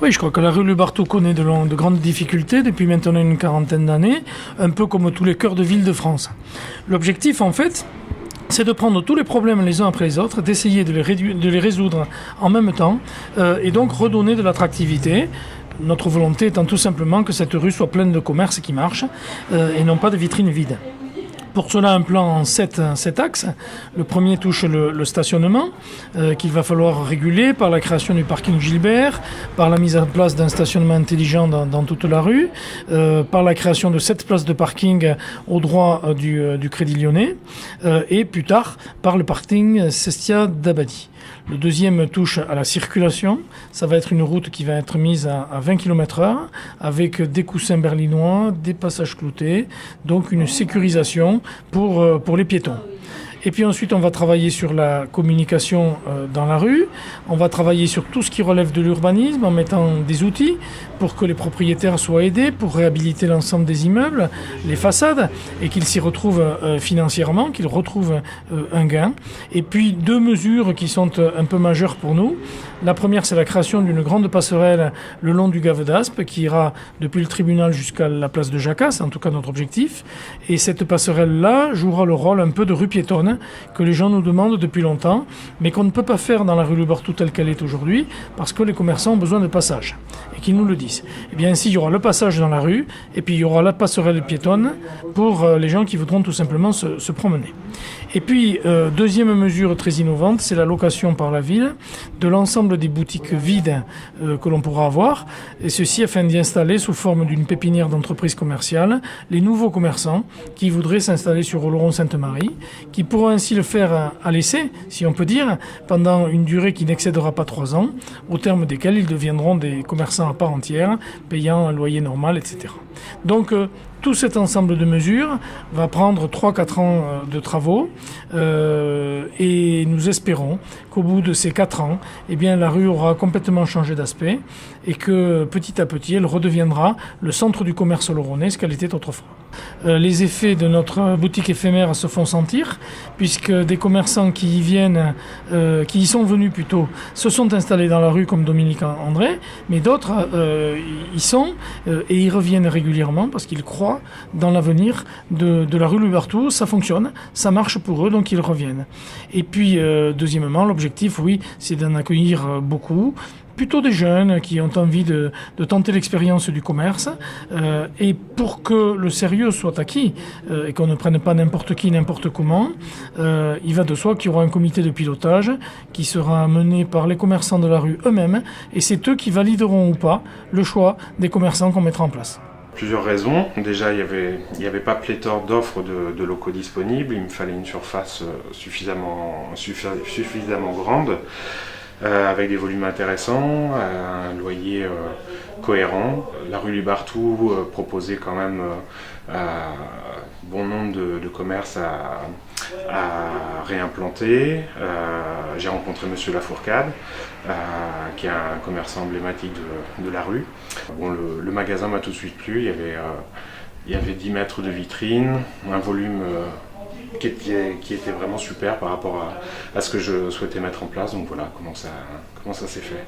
Oui, je crois que la rue Lubartou connaît de grandes difficultés depuis maintenant une quarantaine d'années, un peu comme tous les cœurs de ville de France. L'objectif, en fait, c'est de prendre tous les problèmes les uns après les autres, d'essayer de les résoudre en même temps, et donc redonner de l'attractivité. Notre volonté étant tout simplement que cette rue soit pleine de commerces qui marchent, et non pas de vitrines vides. Pour cela, un plan en 7 axes. Le premier touche le stationnement, qu'il va falloir réguler par la création du parking Gilbert, par la mise en place d'un stationnement intelligent dans toute la rue, par la création de 7 places de parking au droit du Crédit Lyonnais, et plus tard par le parking Sestia d'Abadie. Le deuxième touche à la circulation. Ça va être une route qui va être mise à 20 km/h avec des coussins berlinois, des passages cloutés, donc une sécurisation pour les piétons. Et puis ensuite, on va travailler sur la communication dans la rue. On va travailler sur tout ce qui relève de l'urbanisme en mettant des outils pour que les propriétaires soient aidés pour réhabiliter l'ensemble des immeubles, les façades, et qu'ils s'y retrouvent financièrement, qu'ils retrouvent un gain. Et puis 2 mesures qui sont un peu majeures pour nous. La première, c'est la création d'une grande passerelle le long du Gave d'Aspe qui ira depuis le tribunal jusqu'à la place de Jacasse, en tout cas notre objectif. Et cette passerelle-là jouera le rôle un peu de rue piétonne que les gens nous demandent depuis longtemps, mais qu'on ne peut pas faire dans la rue Lubartou telle qu'elle est aujourd'hui, parce que les commerçants ont besoin de passage, et qu'ils nous le disent. Et bien ainsi, il y aura le passage dans la rue, et puis il y aura la passerelle piétonne pour les gens qui voudront tout simplement se promener. Et puis, deuxième mesure très innovante, c'est la location par la ville de l'ensemble des boutiques vides que l'on pourra avoir, et ceci afin d'y installer sous forme d'une pépinière d'entreprise commerciale les nouveaux commerçants qui voudraient s'installer sur Oloron-Sainte-Marie, qui pourront ainsi le faire à l'essai, si on peut dire, pendant une durée qui n'excédera pas 3 ans, au terme desquels ils deviendront des commerçants à part entière, payant un loyer normal, etc. Donc, tout cet ensemble de mesures va prendre 3-4 ans de travaux et nous espérons qu'au bout de ces 4 ans, eh bien, la rue aura complètement changé d'aspect et que petit à petit, elle redeviendra le centre du commerce oloronnais, ce qu'elle était autrefois. Les effets de notre boutique éphémère se font sentir puisque des commerçants qui y sont venus plutôt, se sont installés dans la rue comme Dominique André, mais d'autres y sont et y reviennent régulièrement parce qu'ils croient dans l'avenir de la rue Lubartou. Ça fonctionne, ça marche pour eux, donc ils reviennent. Et puis, deuxièmement, l'objectif, oui, c'est d'en accueillir beaucoup, plutôt des jeunes qui ont envie de tenter l'expérience du commerce. Et pour que le sérieux soit acquis et qu'on ne prenne pas n'importe qui, n'importe comment, il va de soi qu'il y aura un comité de pilotage qui sera mené par les commerçants de la rue eux-mêmes, et c'est eux qui valideront ou pas le choix des commerçants qu'on mettra en place. Plusieurs raisons. Déjà, il y avait pas pléthore d'offres de locaux disponibles. Il me fallait une surface suffisamment grande, avec des volumes intéressants, un loyer cohérent. La rue Lubartou proposait quand même bon nombre de commerces à réimplanter. J'ai rencontré Monsieur Lafourcade, qui est un commerçant emblématique de la rue. Bon, le magasin m'a tout de suite plu. Il y avait 10 mètres de vitrine, un volume qui était vraiment super par rapport à ce que je souhaitais mettre en place. Donc voilà comment ça s'est fait.